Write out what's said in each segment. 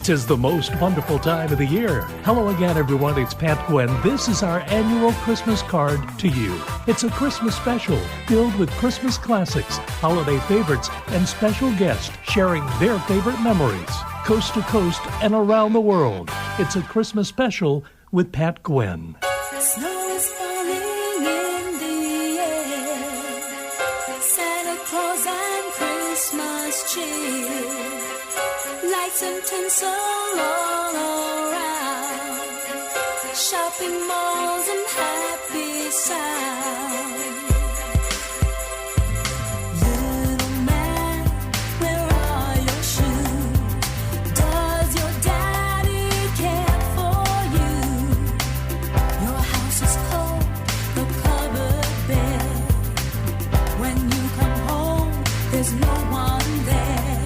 'Tis the most wonderful time of the year. Hello again, everyone. It's Pat Gwen. This is our annual Christmas card to you. It's a Christmas special filled with Christmas classics, holiday favorites, and special guests sharing their favorite memories. Coast to coast and around the world. It's a Christmas special with Pat Gwen. Snow is falling in the air. Santa Claus and Christmas cheer. Lights and tinsel all around. Shopping malls and happy sound. Little man, where are your shoes? Does your daddy care for you? Your house is cold, the cupboard bare. When you come home, there's no one there.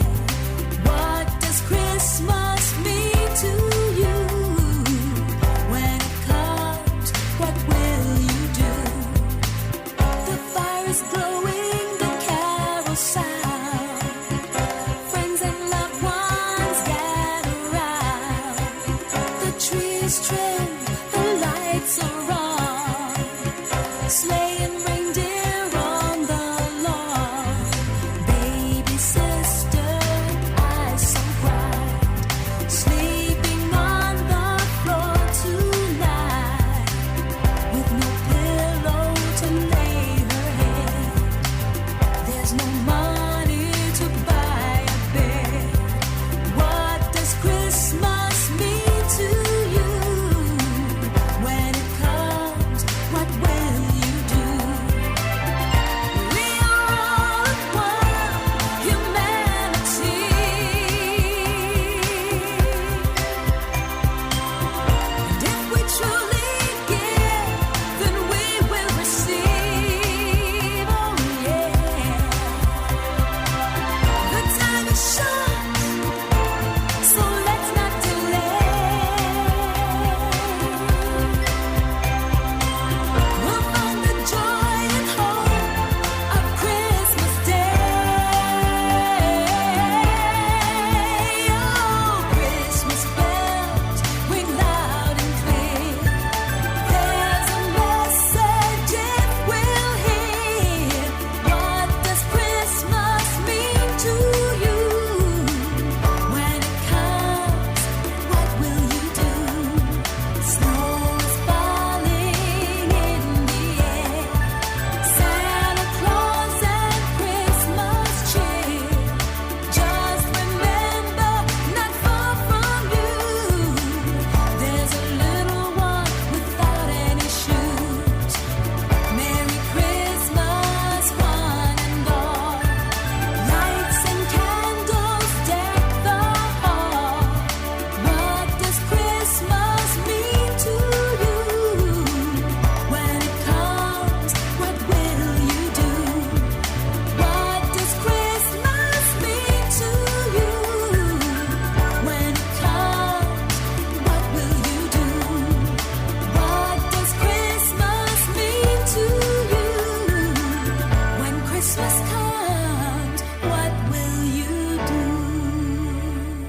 What does Christmas mean to you? When it comes, what will you do? The fire is glowing, the carols sound. Friends and loved ones gather round. The tree is trimmed, the lights are on. Sleigh and reindeer on the lawn. Baby sister, eyes so bright, sleeping on the floor tonight, with no pillow to lay her head. There's no money to buy a bed. What does Christmas mean to you? When it comes, what will you do? We are all one, humanity. And if we truly give, then we will receive. Oh yeah. The time is short, so let's not delay. We'll find the joy and hope of Christmas Day. Oh, Christmas bells ring loud and clear. There's a message if we'll hear. What does Christmas mean to you? When it comes, what will you do? Snow is falling in the air. Santa Claus and Christmas cheer. Just remember, not far from you, there's a little one without any shoes. Merry Christmas, one and all. Lights and candles deck the hall. What does Christmas mean to you? When it comes, what will you do? What does Christmas mean to you? When it comes, what will you do? What does Christmas mean to you? When Christmas comes, what will you do?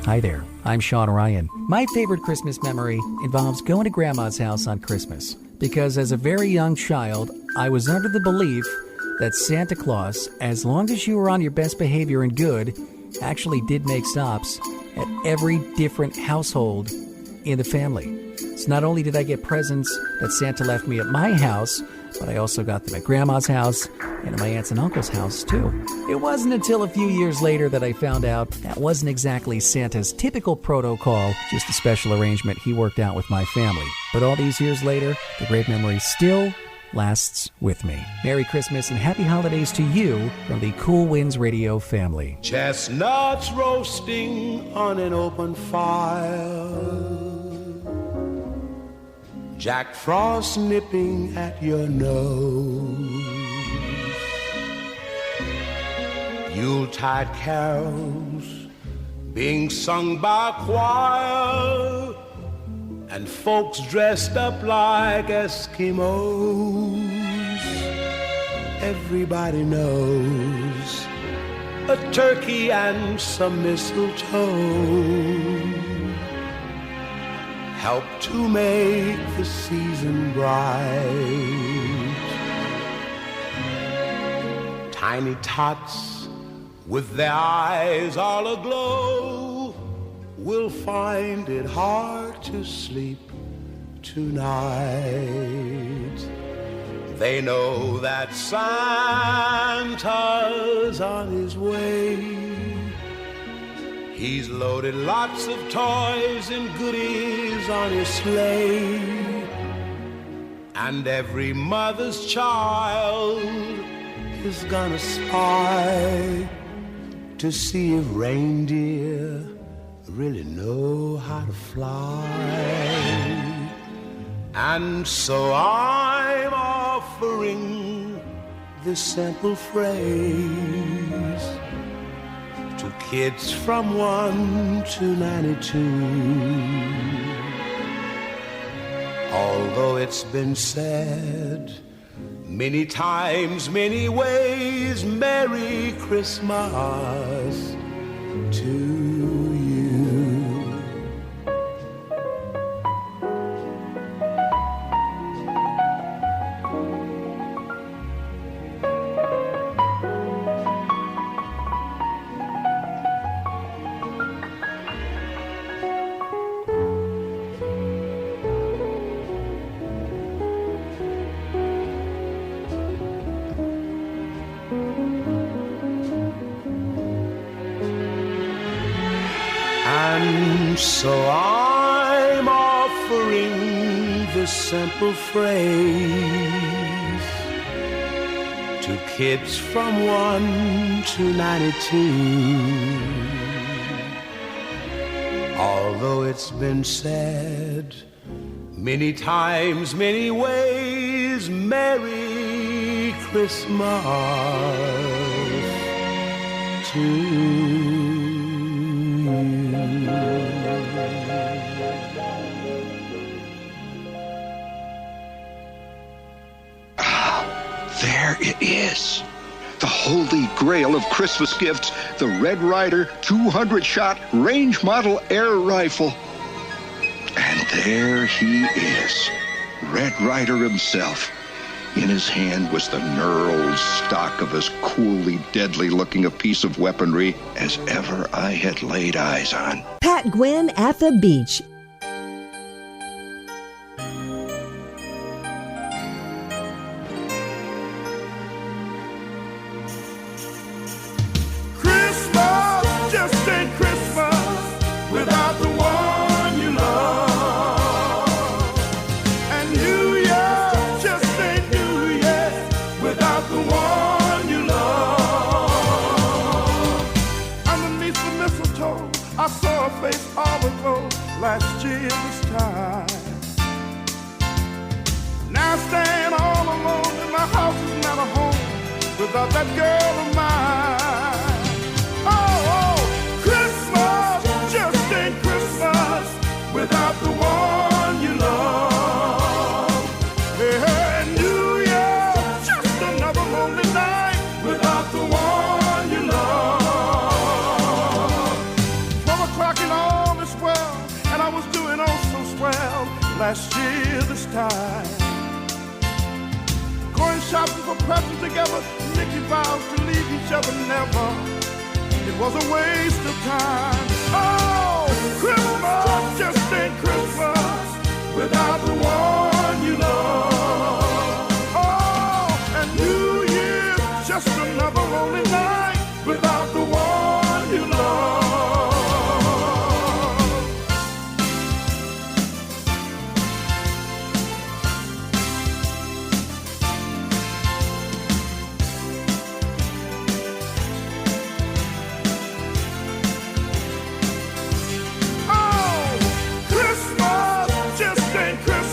Hi there, I'm Sean Ryan. My favorite Christmas memory involves going to Grandma's house on Christmas because as a very young child, I was under the belief that Santa Claus, as long as you were on your best behavior and good, actually did make stops at every different household in the family. So not only did I get presents that Santa left me at my house, but I also got them at Grandma's house and at my aunts and uncle's house too. It wasn't until a few years later that I found out that wasn't exactly Santa's typical protocol, just a special arrangement he worked out with my family. But all these years later, the great memory still lasts with me. Merry Christmas and happy holidays to you from the Cool Winds Radio family. Chestnuts roasting on an open fire, Jack Frost nipping at your nose, Yuletide carols being sung by a choir, and folks dressed up like Eskimos. Everybody knows a turkey and some mistletoe help to make the season bright. Tiny tots with their eyes all aglow will find it hard to sleep tonight. They know that Santa's on his way. He's loaded lots of toys and goodies on his sleigh. And every mother's child is gonna spy to see if reindeer really know how to fly. And so I'm offering this simple phrase to kids from 1 to 92. Although it's been said many times, many ways, Merry Christmas to you. And so I'm offering this simple phrase to kids from 1 to 92. Although it's been said many times, many ways, Merry Christmas to you. There it is. The holy grail of Christmas gifts, the Red Ryder 200-shot range model air rifle. And there he is, Red Ryder himself. In his hand was the knurled stock of as coolly deadly-looking a piece of weaponry as ever I had laid eyes on. Pat Gwynn at the beach. Christmas just ain't Christmas without the one you love. And New Year just ain't New Year without the one you love. Underneath the mistletoe, I saw a face all aglow last year this time. Now I stand all alone and my house is not a home without that girl of mine. Oh, Christmas just ain't Christmas without the one you love. Hey, New Year, just another lonely night without the one you love. 12 o'clock and all is well, and I was doing oh so swell last year this time. Going shopping for presents together, making vows to leave each other never. It was a waste of time. Oh, Christmas just ain't Christmas without the one you love. Oh, and New Year's just another lonely night without the one you love. Christmas just ain't Christmas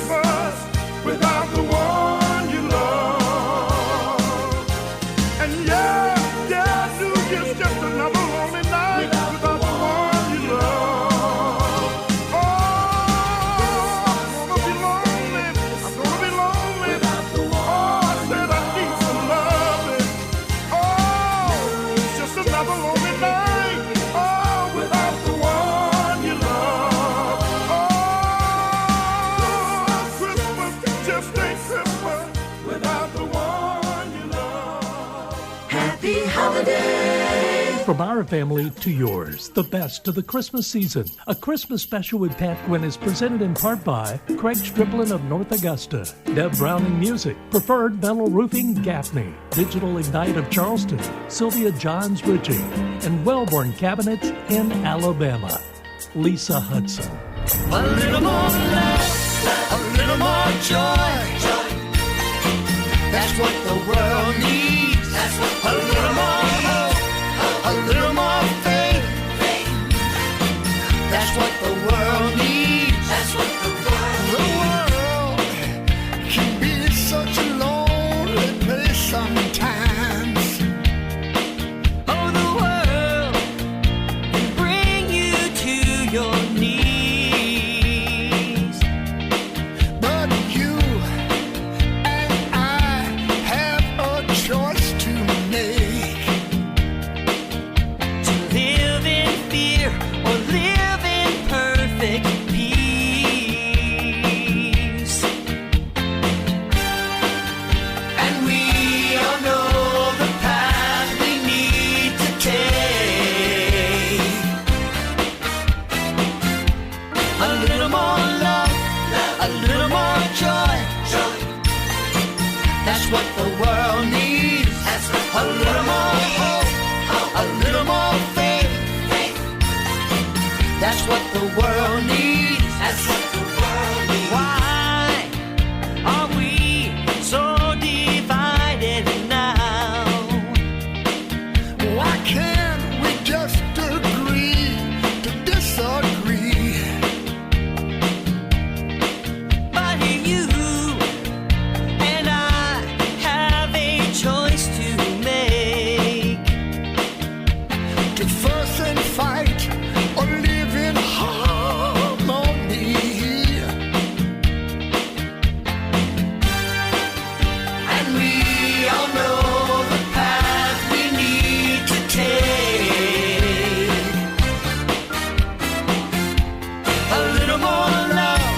From our family to yours, the best of the Christmas season. A Christmas special with Pat Quinn is presented in part by Craig Striplin of North Augusta, Deb Browning Music, Preferred Metal Roofing Gaffney, Digital Ignite of Charleston, Sylvia Johns Ritchie, and Wellborn Cabinets in Alabama. Lisa Hudson. A little more love, a little more joy. That's what the world needs. A little more hope, a little more faith. That's what the world needs. The world can be such a lonely place sometimes. Oh, the world can bring you to your knees. But you and I have a choice to make. To live in fear or live in perfect peace. And we all know the path we need to take. A little more love, a little more joy. That's what the world needs. A little more hope, a little more faith. That's what the world needs. Why are we so divided now? Why can't we just agree to disagree? But you and I have a choice to make. To fuss and fight or live in harmony. And we all know the path we need to take. A little more love,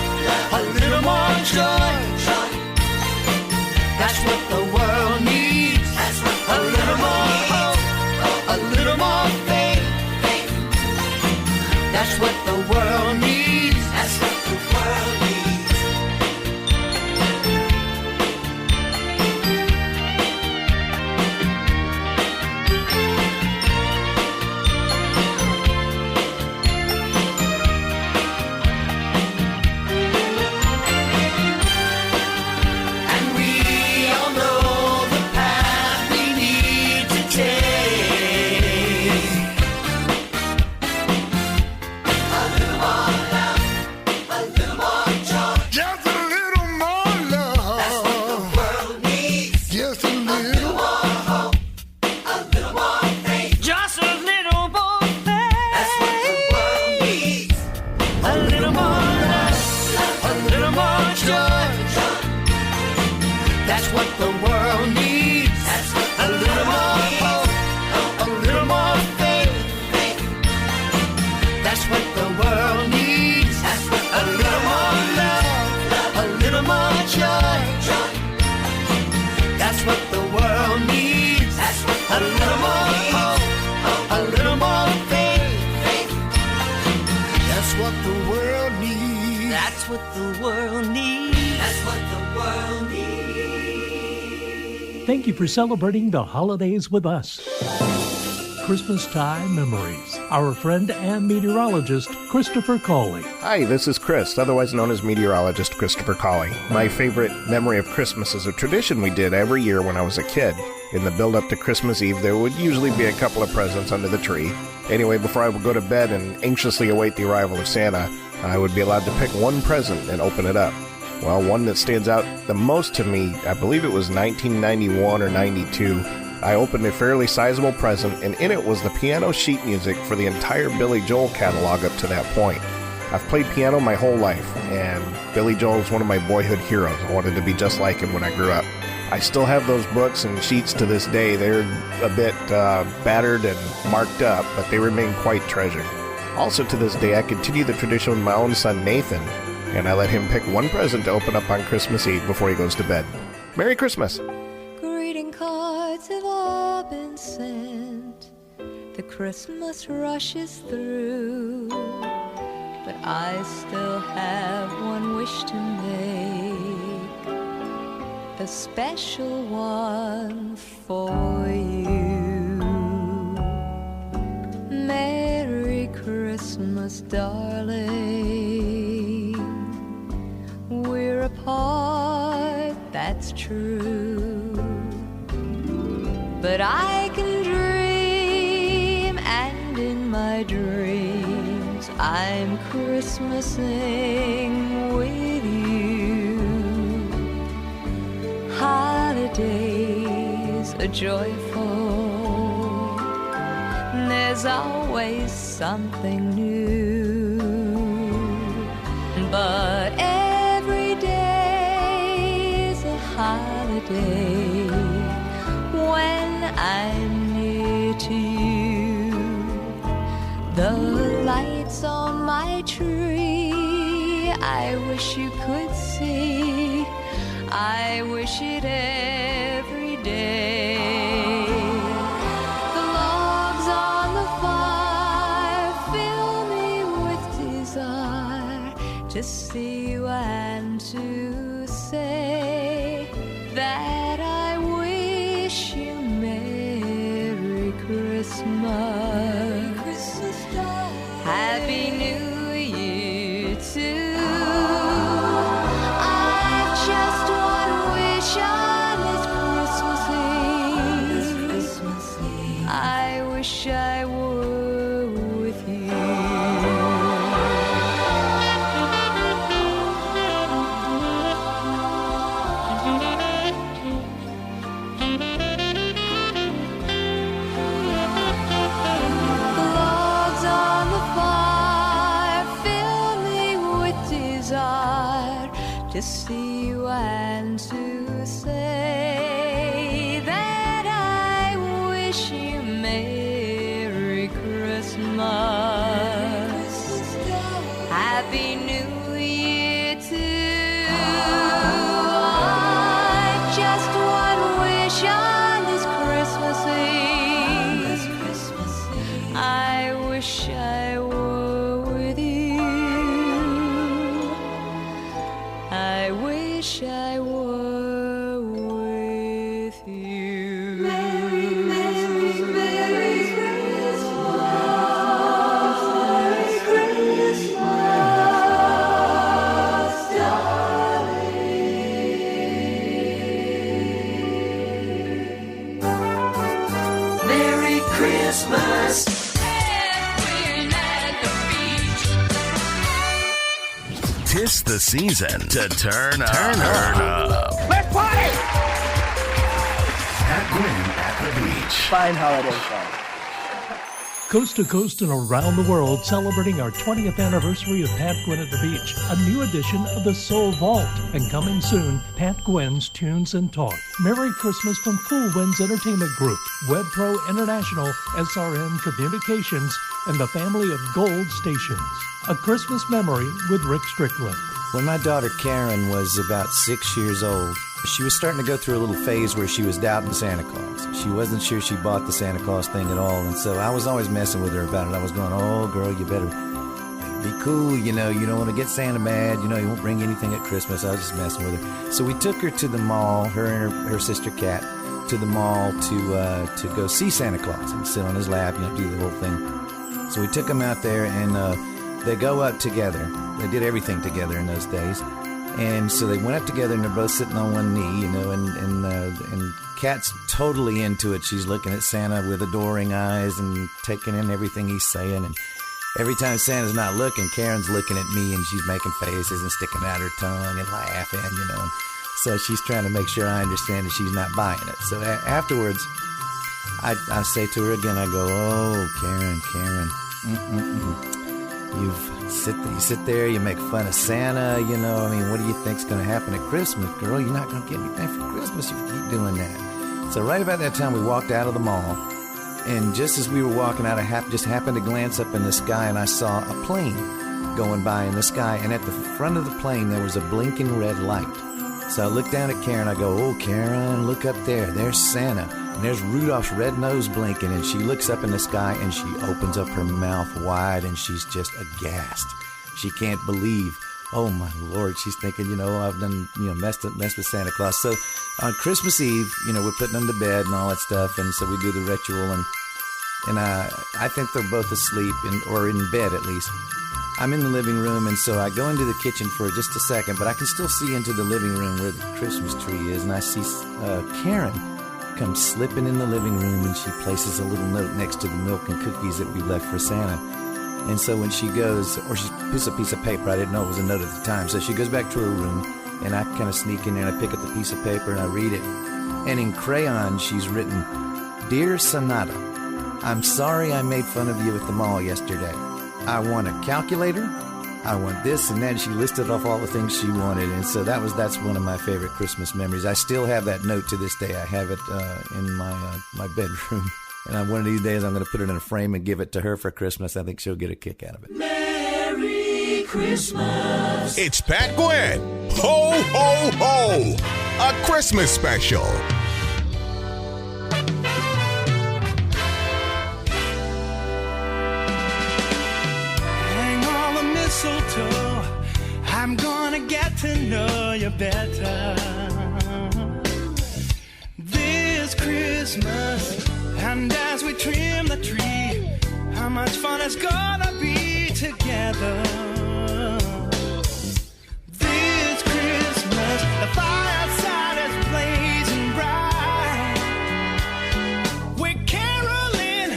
a little more joy. That's what the world needs. A little more hope, a little more faith. That's what the world needs. And we all know the path we need to take. A little more love, a little more joy. Just a little more love. That's what the world needs. Just a little more hope, a little more faith. Just a little more faith. That's what the world needs. A little more love, a little more joy. That's what the world needs. A little more hope, a little more faith. That's what the world needs. A little more love, a little more joy. That's what the world needs. A little more hope, a little more faith. That's what the world needs. That's what the world needs. That's what the world needs. Thank you for celebrating the holidays with us. Christmas time memories. Our friend and meteorologist, Christopher Cawley. Hi, this is Chris, otherwise known as meteorologist Christopher Cawley. My favorite memory of Christmas is a tradition we did every year when I was a kid. In the build-up to Christmas Eve, there would usually be a couple of presents under the tree. Anyway, before I would go to bed and anxiously await the arrival of Santa, I would be allowed to pick one present and open it up. Well, one that stands out the most to me, I believe it was 1991 or 92. I opened a fairly sizable present, and in it was the piano sheet music for the entire Billy Joel catalog up to that point. I've played piano my whole life, and Billy Joel is one of my boyhood heroes. I wanted to be just like him when I grew up. I still have those books and sheets to this day. They're a bit battered and marked up, but they remain quite treasured. Also to this day, I continue the tradition with my own son Nathan, and I let him pick one present to open up on Christmas Eve before he goes to bed. Merry Christmas! Greetings Greeting cards have all been sent. The Christmas rushes through, but I still have one wish to make, a special one for you. Merry Christmas, darling. We're apart, that's true, but I can dream, and in my dreams I'm Christmasing with you. Holidays are joyful, there's always something new, but every day is a holiday when I'm near to you. The lights on my tree, I wish you could see. I wish it every day. The logs on the fire fill me with desire to see you and to say that I wish you Merry Christmas. Happy New Year too. I've just one wish on this Christmas Eve. I wish I were with you. To see you and to say that I wish you Merry Christmas. Happy New Year too. I've just one wish on this Christmas Eve. I wish I were with you. I wish I were with you. Merry, Merry, Merry Christmas. Merry Christmas, darling. Merry Christmas. Tis the season to turn up. Let's party! Pat Gwynn at the beach. Fine holiday song. Coast to coast and around the world, celebrating our 20th anniversary of Pat Gwynn at the Beach, a new edition of the Soul Vault, and coming soon, Pat Gwynn's Tunes and Talk. Merry Christmas from Cool Winds Entertainment Group, WebPro International, SRM Communications, and the family of Gold Stations. A Christmas Memory with Rick Strickland. When my daughter Karen was about 6 years old, she was starting to go through a little phase where she was doubting Santa Claus. She wasn't sure she bought the Santa Claus thing at all, and so I was always messing with her about it. I was going, oh, girl, you better be cool, you know, you don't want to get Santa mad, you know, he won't bring anything at Christmas. I was just messing with her. So we took her to the mall, her and her sister Kat, to the mall to go see Santa Claus and sit on his lap, you know, do the whole thing. So we took them out there, and they go up together. They did everything together in those days. And so they went up together, and they're both sitting on one knee, you know, and Kat's totally into it. She's looking at Santa with adoring eyes and taking in everything he's saying. And every time Santa's not looking, Karen's looking at me, and she's making faces and sticking out her tongue and laughing, you know. And so she's trying to make sure I understand that she's not buying it. So afterwards, I say to her again, I go, oh, Karen, you sit there, you make fun of Santa, you know, I mean, what do you think's going to happen at Christmas, girl? You're not going to get anything for Christmas if you keep doing that. So right about that time, we walked out of the mall, and just as we were walking out, I just happened to glance up in the sky, and I saw a plane going by in the sky, and at the front of the plane, there was a blinking red light. So I look down at Karen. I go, oh, Karen, look up there. There's Santa. And there's Rudolph's red nose blinking. And she looks up in the sky and she opens up her mouth wide and she's just aghast. She can't believe. Oh, my Lord. She's thinking, I've done, messed with Santa Claus. So on Christmas Eve, we're putting them to bed and all that stuff. And so we do the ritual. And I think they're both asleep or in bed at least. I'm in the living room, and so I go into the kitchen for just a second, but I can still see into the living room where the Christmas tree is, and I see Karen come slipping in the living room, and she places a little note next to the milk and cookies that we left for Santa. And so when she goes, or she puts a piece of paper, I didn't know it was a note at the time, so she goes back to her room, and I kind of sneak in there, and I pick up the piece of paper, and I read it. And in crayon, she's written, Dear Sonata, I'm sorry I made fun of you at the mall yesterday. I want a calculator, I want this and that. She listed off all the things she wanted, and so that's one of my favorite Christmas memories. I still have that note to this day. I have it in my bedroom, and one of these days I'm going to put it in a frame and give it to her for Christmas. I think she'll get a kick out of it. Merry Christmas. It's Pat Gwynn. Ho, ho, ho. A Christmas special. Mistletoe, I'm gonna get to know you better this Christmas. And as we trim the tree, how much fun it's gonna be together this Christmas. The fireside is blazing bright, we're caroling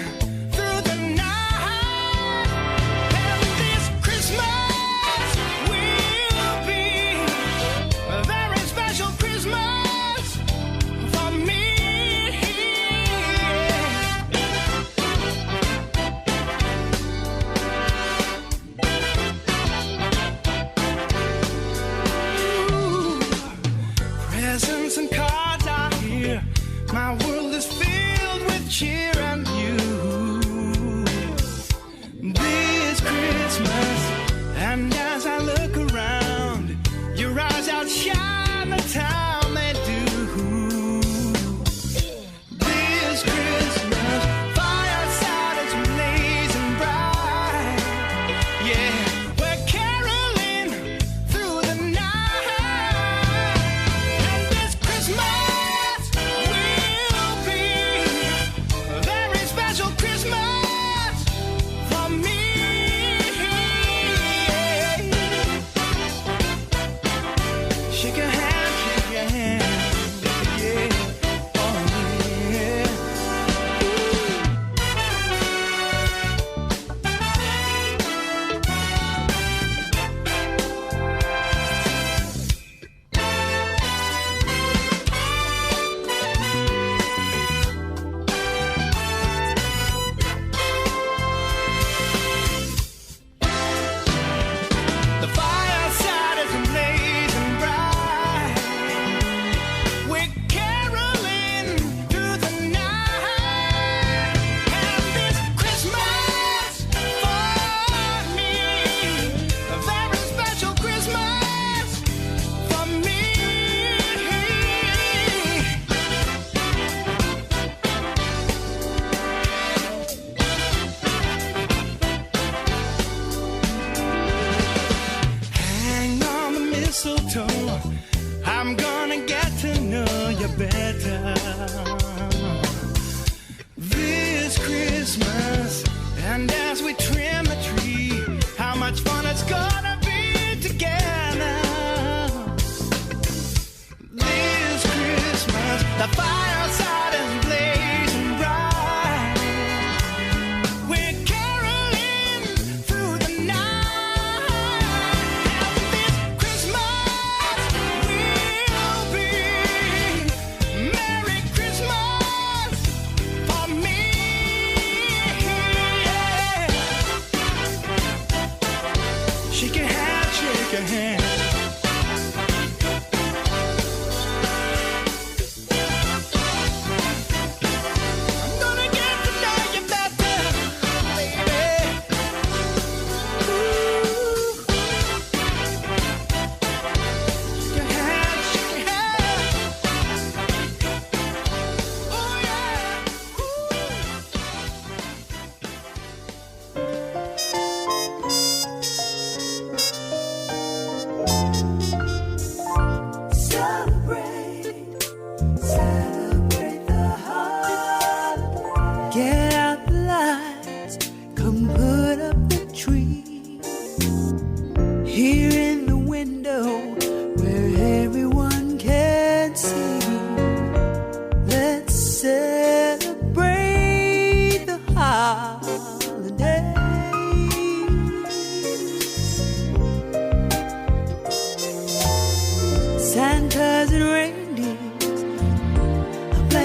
through the night, and this Christmas will be a very special Christmas for me. Ooh, presents and cards are here. My world is filled with cheer and you. This Christmas, and as I look around, your eyes outshine the town they do. This Christmas, fireside is blazing bright. Yeah, we're caroling through the night, and this Christmas will be a very special Christmas for me. Shake your hand, yeah, oh yeah. The fireside is blazing bright. We're caroling through the night, and this Christmas for me, a very special Christmas for me. Hang on the mistletoe, I'm gonna get to know you better this Christmas. And as we trim the tree, how much fun it's gonna be together this Christmas. The fireside is blazing bright, we're caroling through the night, and this Christmas will be Merry Christmas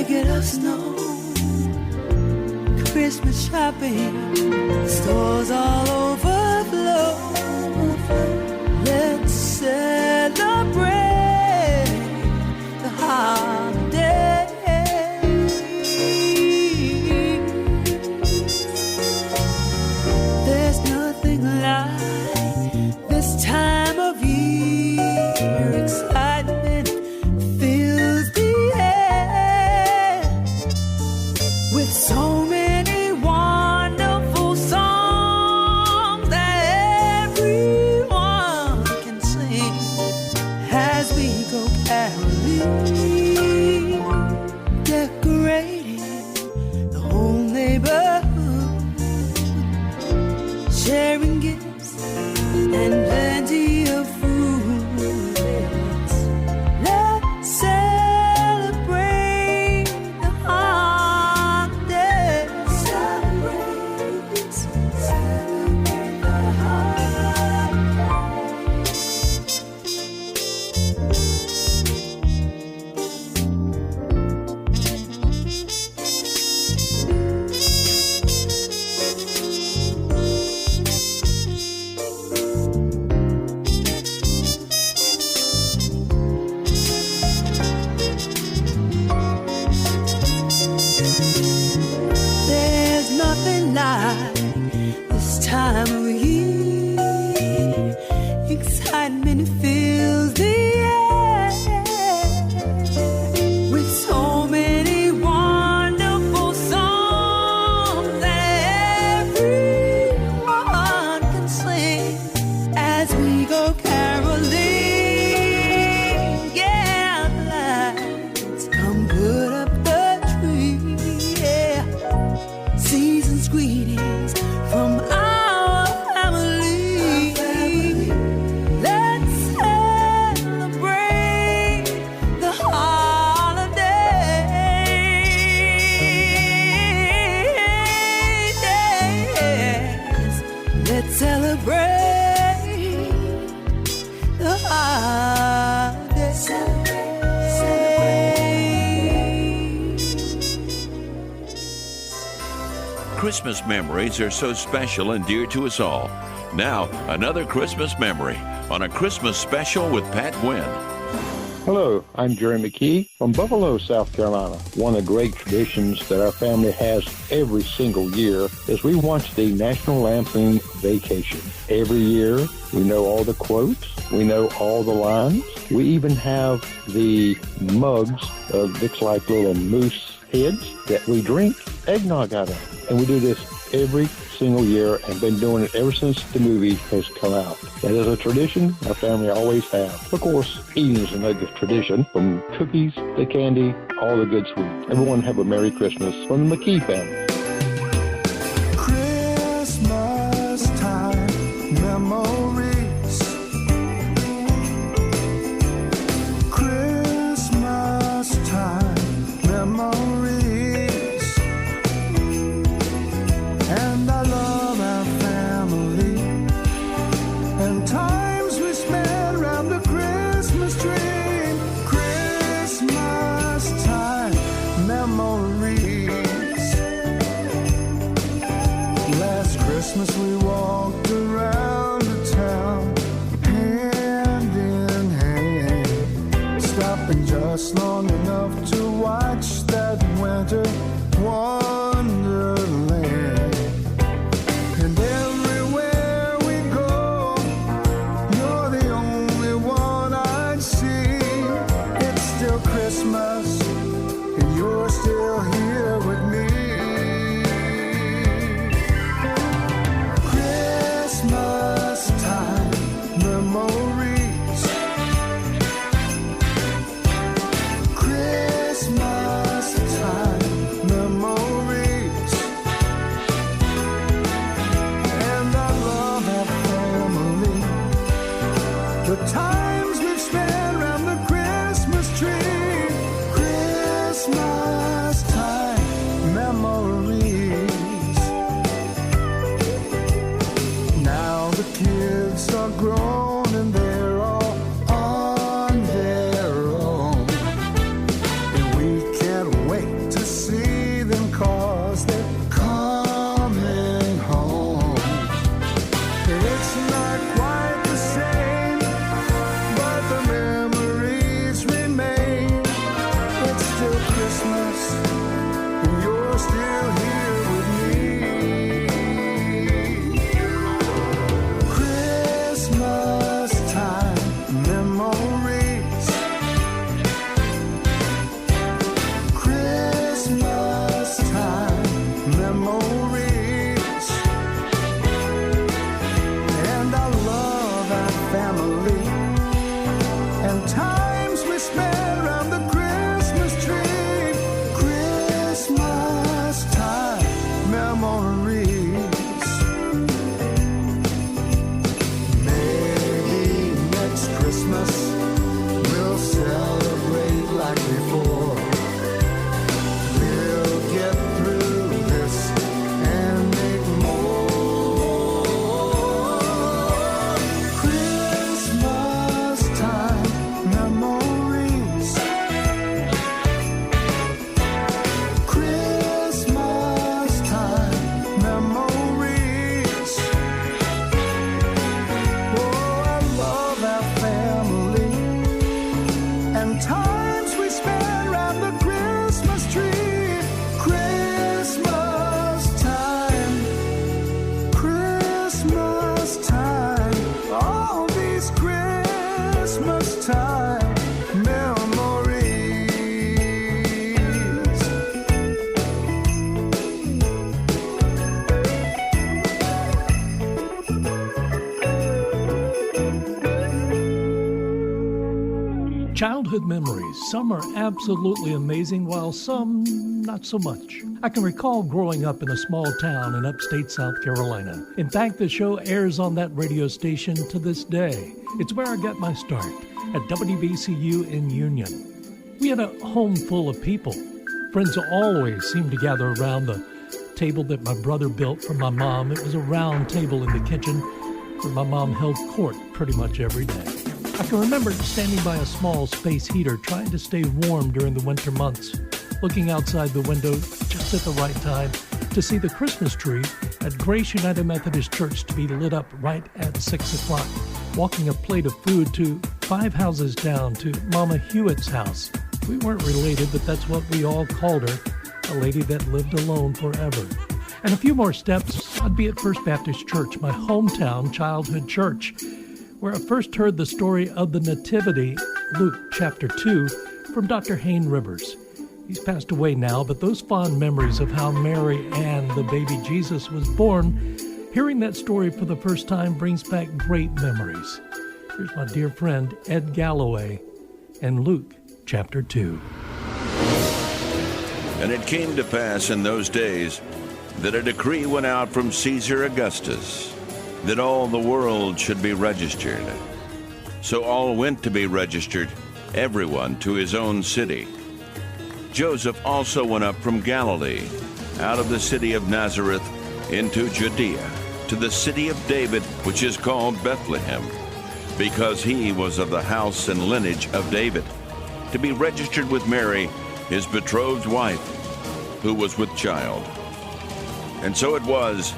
jacket of snow. Christmas shopping, the stores all overflow. Let's celebrate the holiday. There's nothing like this time of year. Excitement fills the air with so many wonderful songs that everyone can sing as we go caroling, decorating the whole neighborhood, sharing gifts and plenty of food. Let's celebrate the holiday. Celebrate the There's nothing like this time of year. Excitement fills the air with so many wonderful songs that everyone can sing as we go caroling. Yeah, lights come put up the tree. Yeah, season's greetings from our family. Let's celebrate the holidays. Let's celebrate the holidays. Christmas memories are so special and dear to us all. Now, another Christmas memory on a Christmas special with Pat Gwynn. Hello, I'm Jerry McKee from Buffalo, South Carolina. One of the great traditions that our family has every single year is we watch the National Lampoon Vacation. Every year, we know all the quotes, we know all the lines. We even have the mugs of looks like little moose heads that we drink eggnog out of. And we do this every single year and been doing it ever since the movie has come out. That is a tradition our family always have. Of course, eating is another tradition, from cookies to candy, all the good sweets. Everyone have a Merry Christmas from the McKee family. Christmas time memories. Christmas time memories. And I love our family and times we spent around the Christmas tree. Christmas time memories. Last Christmas we walked around the town hand in hand, stopping just long enough to watch that winter wonderland. And everywhere we go, you're the only one I'd see. It's still Christmas, and you're still here with me. Christmas childhood memories. Some are absolutely amazing, while some not so much. I can recall growing up in a small town in upstate South Carolina. In fact, the show airs on that radio station to this day. It's where I got my start, at WBCU in Union. We had a home full of people. Friends always seemed to gather around the table that my brother built for my mom. It was a round table in the kitchen where my mom held court pretty much every day. I can remember standing by a small space heater trying to stay warm during the winter months, looking outside the window just at the right time to see the Christmas tree at Grace United Methodist Church to be lit up right at 6 o'clock, walking a plate of food to 5 houses down to Mama Hewitt's house. We weren't related, but that's what we all called her, a lady that lived alone forever. And a few more steps, I'd be at First Baptist Church, my hometown childhood church, where I first heard the story of the Nativity, Luke chapter 2, from Dr. Hayne Rivers. He's passed away now, but those fond memories of how Mary and the baby Jesus was born, hearing that story for the first time brings back great memories. Here's my dear friend Ed Galloway and Luke chapter 2. And it came to pass in those days that a decree went out from Caesar Augustus that all the world should be registered. So all went to be registered, everyone to his own city. Joseph also went up from Galilee, out of the city of Nazareth, into Judea, to the city of David, which is called Bethlehem, because he was of the house and lineage of David, to be registered with Mary, his betrothed wife, who was with child. And so it was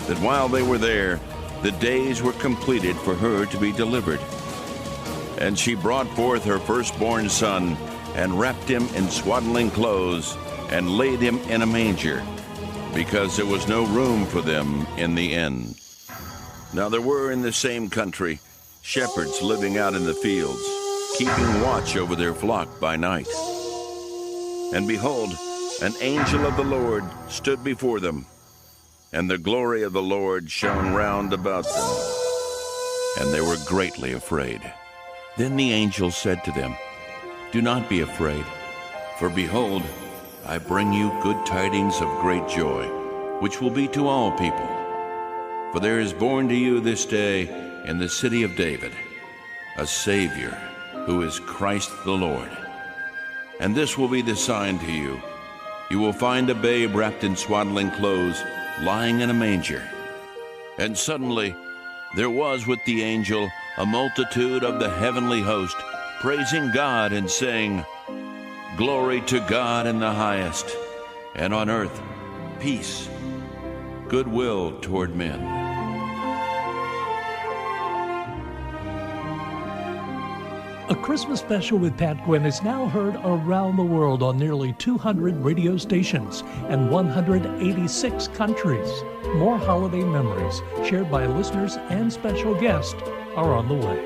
that while they were there, the days were completed for her to be delivered. And she brought forth her firstborn son, and wrapped him in swaddling clothes, and laid him in a manger, because there was no room for them in the inn. Now there were in the same country shepherds living out in the fields, keeping watch over their flock by night. And behold, an angel of the Lord stood before them, and the glory of the Lord shone round about them, and they were greatly afraid. Then the angel said to them, "Do not be afraid, for behold, I bring you good tidings of great joy, which will be to all people. For there is born to you this day in the city of David a Savior, who is Christ the Lord. And this will be the sign to you. You will find a babe wrapped in swaddling clothes, lying in a manger." And suddenly there was with the angel a multitude of the heavenly host, praising God and saying, "Glory to God in the highest, and on earth peace, goodwill toward men." A Christmas special with Pat Gwynn is now heard around the world on nearly 200 radio stations and 186 countries. More holiday memories shared by listeners and special guests are on the way.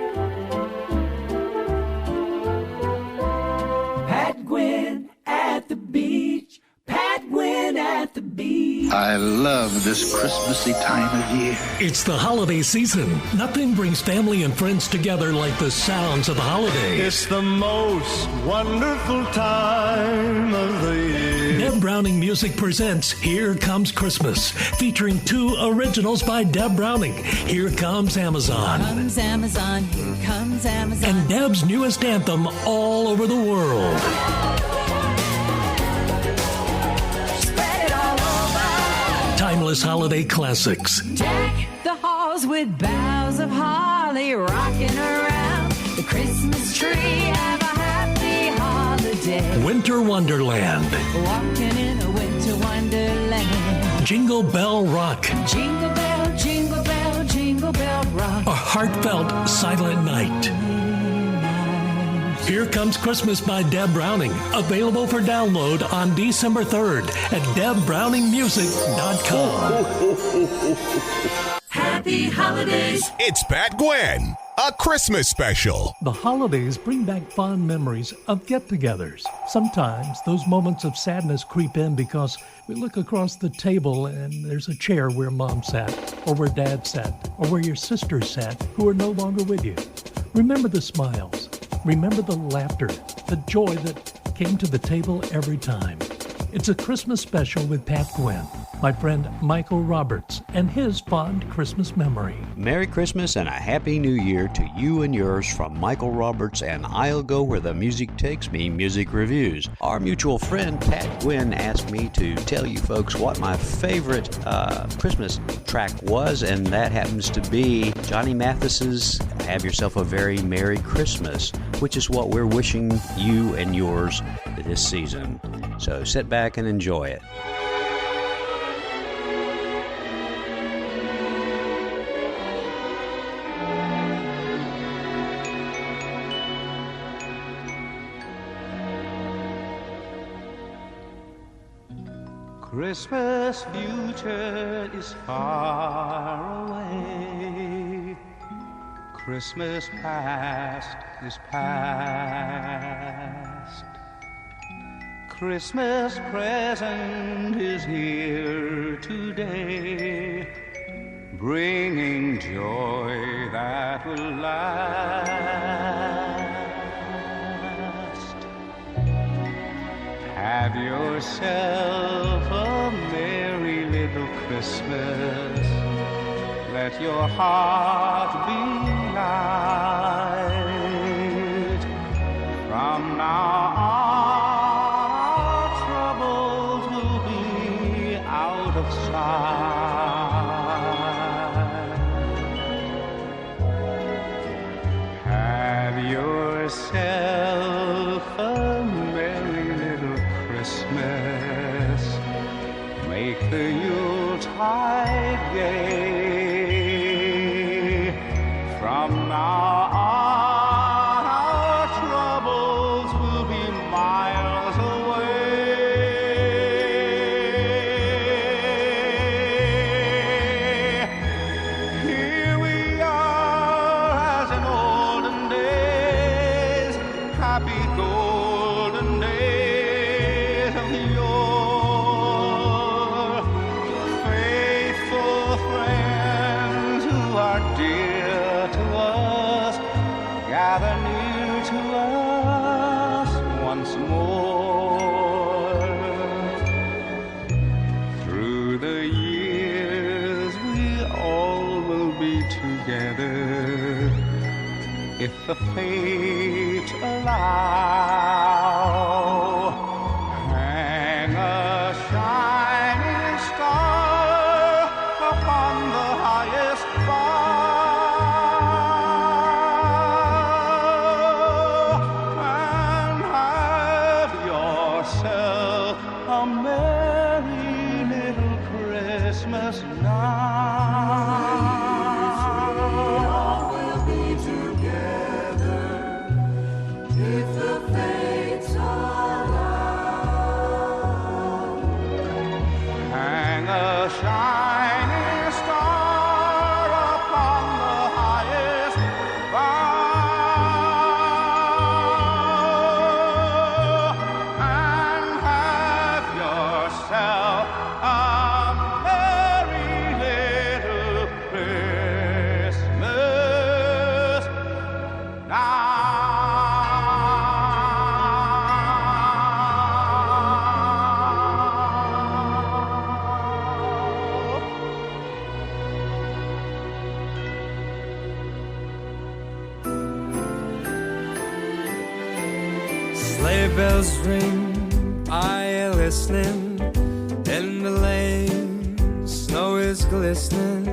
Pat Gwynn at the beach. Pat Gwynn at the beach. I love this Christmassy time of year. It's the holiday season. Nothing brings family and friends together like the sounds of the holidays. It's the most wonderful time of the year. Deb Browning Music presents Here Comes Christmas, featuring 2 originals by Deb Browning, Here Comes Amazon. Comes Amazon, here comes Amazon. And Deb's newest anthem, All Over the World. Timeless holiday classics. Deck the halls with boughs of holly, rocking around the Christmas tree. Have a happy holiday. Winter Wonderland. Walking in a winter wonderland. Jingle Bell Rock. Jingle bell, jingle bell, jingle bell rock. A heartfelt Silent Night. Here Comes Christmas by Deb Browning. Available for download on December 3rd at DebBrowningMusic.com. Happy holidays. It's Pat Gwynn, a Christmas special. The holidays bring back fond memories of get-togethers. Sometimes those moments of sadness creep in because we look across the table and there's a chair where Mom sat, or where Dad sat, or where your sisters sat who are no longer with you. Remember the smiles, Remember the laughter, the joy that came to the table every time. It's a Christmas special with Pat Gwynn, my friend Michael Roberts, and his fond Christmas memory. Merry Christmas and a Happy New Year to you and yours from Michael Roberts and I'll Go Where the Music Takes Me Music Reviews. Our mutual friend Pat Gwynn asked me to tell you folks what my favorite Christmas track was, and that happens to be Johnny Mathis's Have Yourself a Very Merry Christmas, which is what we're wishing you and yours this season. So sit back and enjoy it. Christmas future is far away. Christmas past is past. Christmas present is here today, bringing joy that will last. Have yourself a merry little Christmas. Let your heart be light. From now on, of sight. Have yourself a merry little Christmas. Make the Yuletide gay. From now on, our troubles will be miles away. Happy golden days of yore. Faithful friends who are dear to us, gather near to us once more. Through the years we all will be together, if the fates allow. Hang a shining star upon the highest bough, and have yourself a merry little Christmas now. Shining star upon the highest bough, and have yourself a merry little Christmas now. Sleigh bells ring, I listening. In the lane, snow is glistening.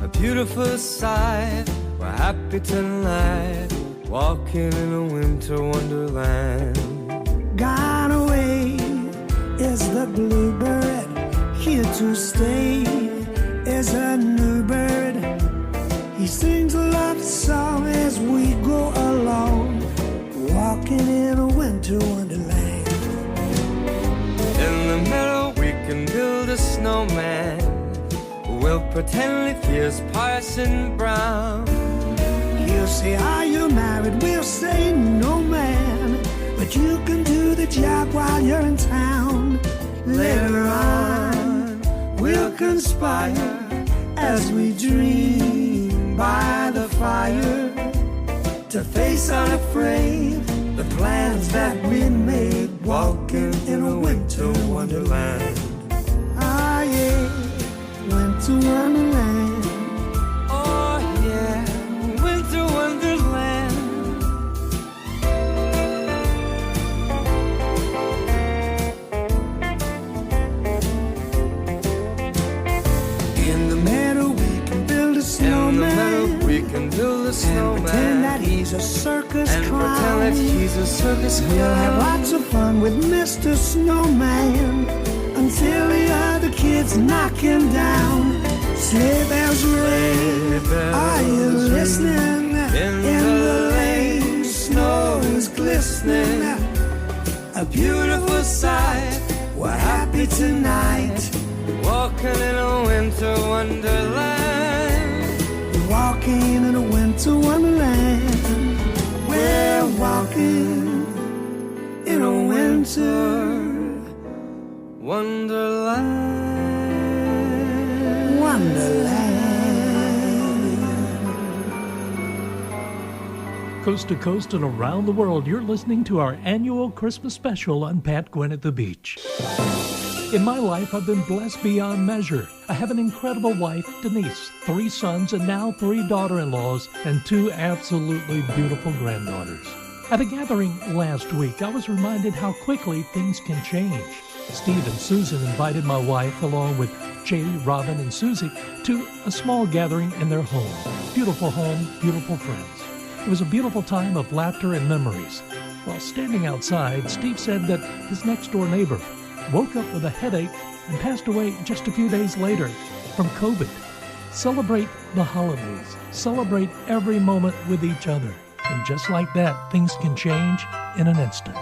A beautiful sight, we're happy tonight, walking in a winter wonderland. Gone away is the bluebird, here to stay is a new bird. He sings a love song as we go along, walking in a winter wonderland. In the middle we can build a snowman. We'll pretend it feels Parson Brown. He'll say, are you married? We'll say, no man, but you can do the job while you're in town. Later on we'll conspire as we dream by the fire to face unafraid the plans that we made, walking in a winter wonderland. Ah, yeah, winter wonderland. Oh, yeah, winter wonderland. In the meadow we can build a snowman. In the meadow we can build a snowman. And pretend that he's a circus and clown. Pretend that he's a circus clown. We'll have lots of fun with Mr. Snowman until the other kids knock him down. Sleigh bells ring, are you listening? In the lane, snow is glistening. A beautiful sight, we're happy tonight. Walking in a winter wonderland. We're walking in a winter wonderland. We're walking in a winter wonderland. Coast to coast and around the world, you're listening to our annual Christmas special on Pat Gwynn at the Beach. In my life, I've been blessed beyond measure. I have an incredible wife, Denise, 3 sons, and now 3 daughter-in-laws, and 2 absolutely beautiful granddaughters. At a gathering last week, I was reminded how quickly things can change. Steve and Susan invited my wife, along with Jay, Robin, and Susie, to a small gathering in their home. Beautiful home, beautiful friends. It was a beautiful time of laughter and memories. While standing outside, Steve said that his next-door neighbor woke up with a headache and passed away just a few days later from COVID. Celebrate the holidays. Celebrate every moment with each other. And just like that, things can change in an instant.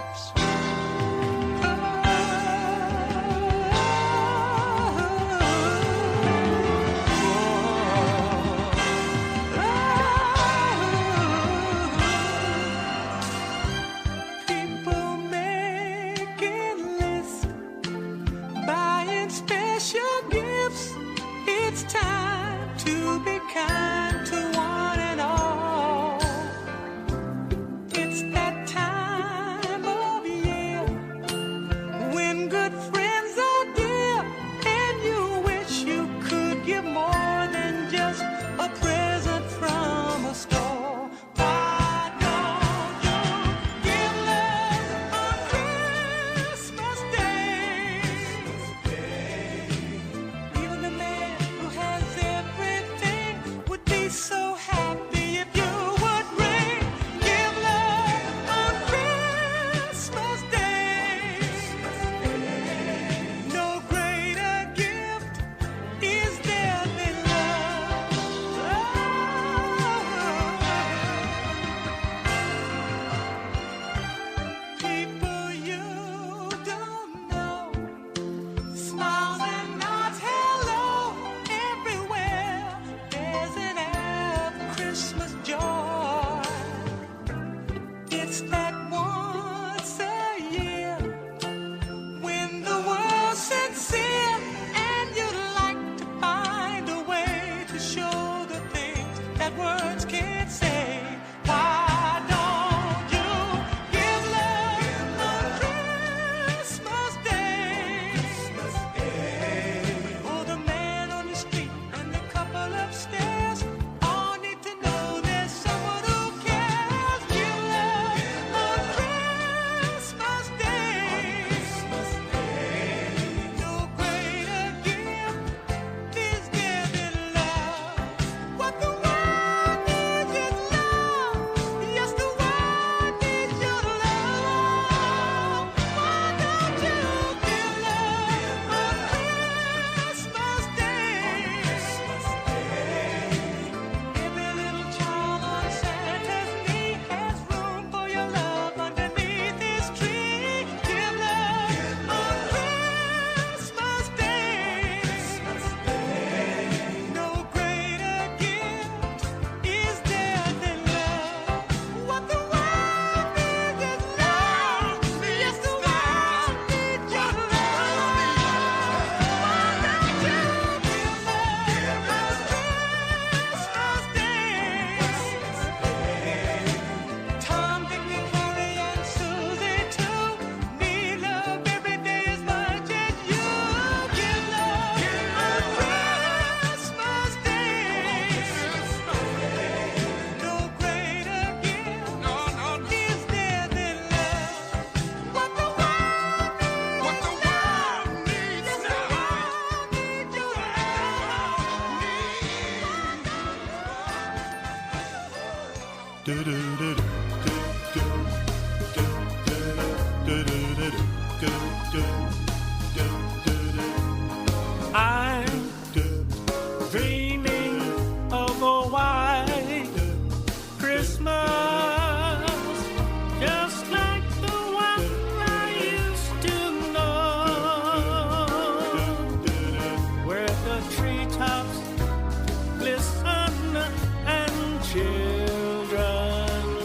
I'm dreaming of a white Christmas, just like the one I used to know, where the treetops glisten and children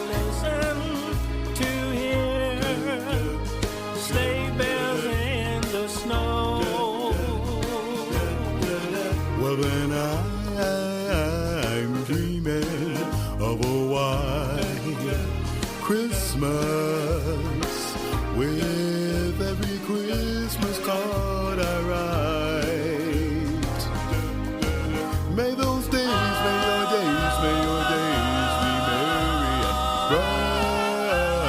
listen to hear sleigh bells in the snow. Well, then I'm dreaming of a white Christmas with every Christmas card I write. May those days, may your days be merry and bright,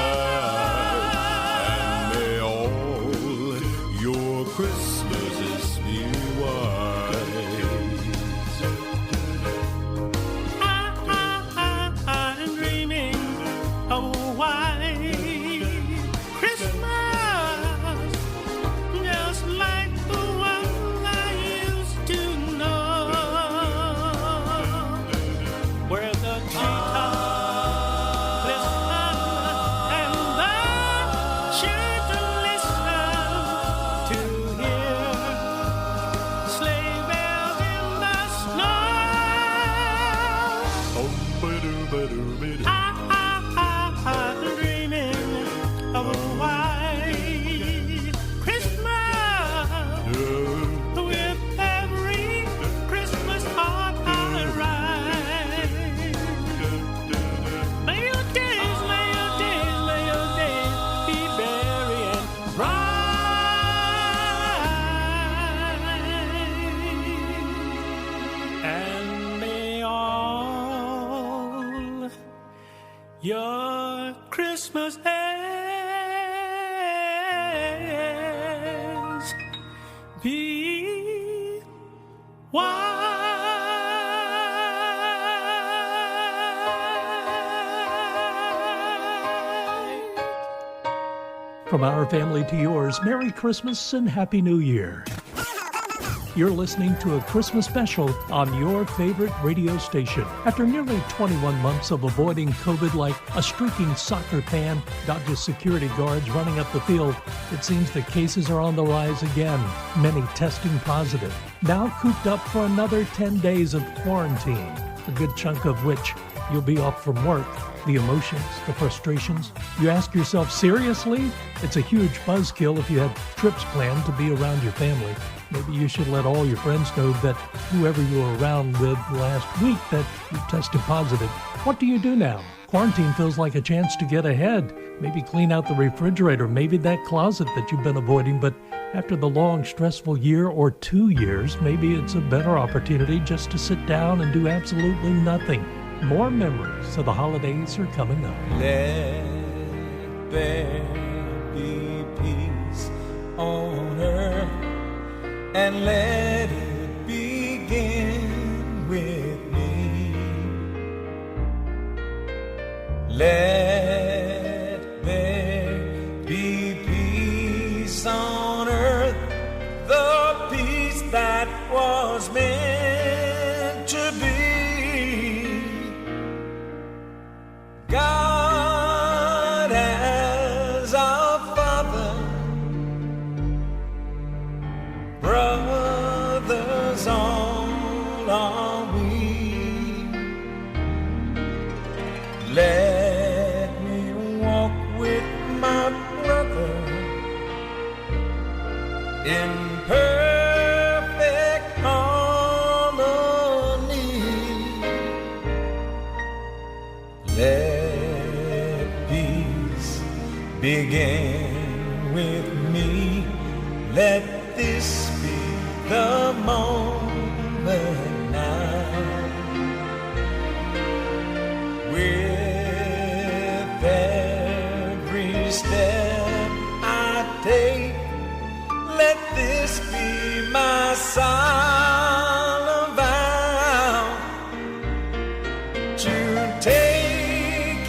and may all your Christmases be white. I'm dreaming of a white Christmas, just like the one I used to know, where the treetops glisten and the children listen to hear sleigh bells in the snow. I'm dreaming of a white Christmas with every Christmas card I write. May your days be merry and bright, and may all your Christmas days be white. From our family to yours, Merry Christmas and Happy New Year. You're listening to a Christmas special on your favorite radio station. After nearly 21 months of avoiding COVID like a streaking soccer fan, Dodger security guards running up the field, it seems the cases are on the rise again, many testing positive. Now cooped up for another 10 days of quarantine, a good chunk of which you'll be off from work. The emotions, the frustrations. You ask yourself, seriously? It's a huge buzzkill if you had trips planned to be around your family. Maybe you should let all your friends know that whoever you were around with last week that you tested positive. What do you do now? Quarantine feels like a chance to get ahead. Maybe clean out the refrigerator, maybe that closet that you've been avoiding. But after the long, stressful year or 2 years, maybe it's a better opportunity just to sit down and do absolutely nothing. More memories, so the holidays are coming up. Let there be peace on earth, and let it begin with me. Let there be peace on earth, the peace that was meant to be. God as our Father, brothers all are we. Let me walk with my brother in perfect harmony. Let peace begin with me. Let this be the moment now. With every step I take, let this be my solemn vow to take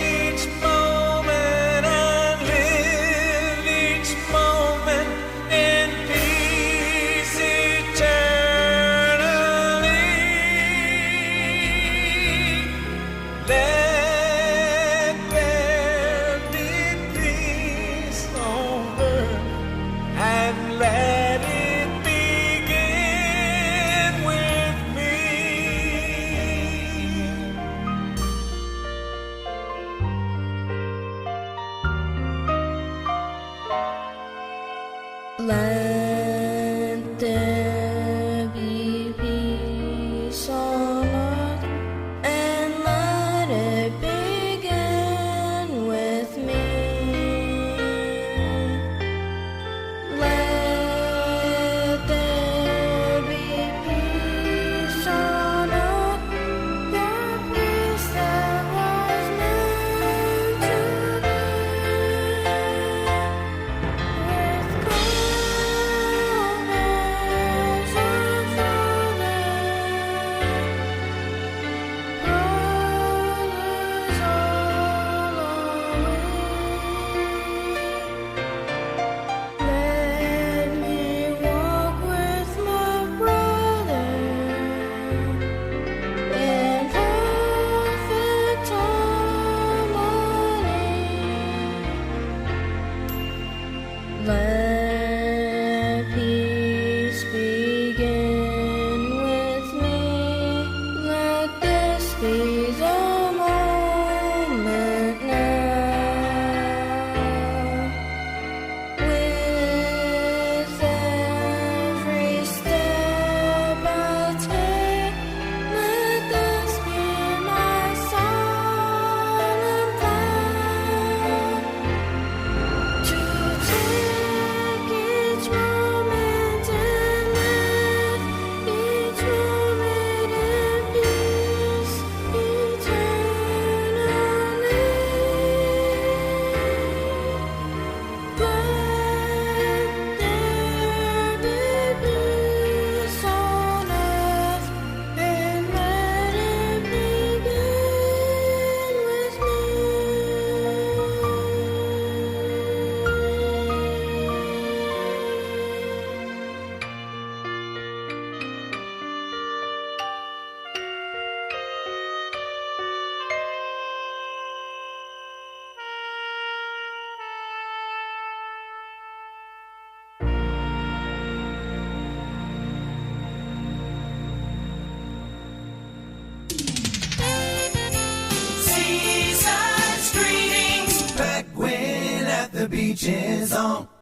beach is on.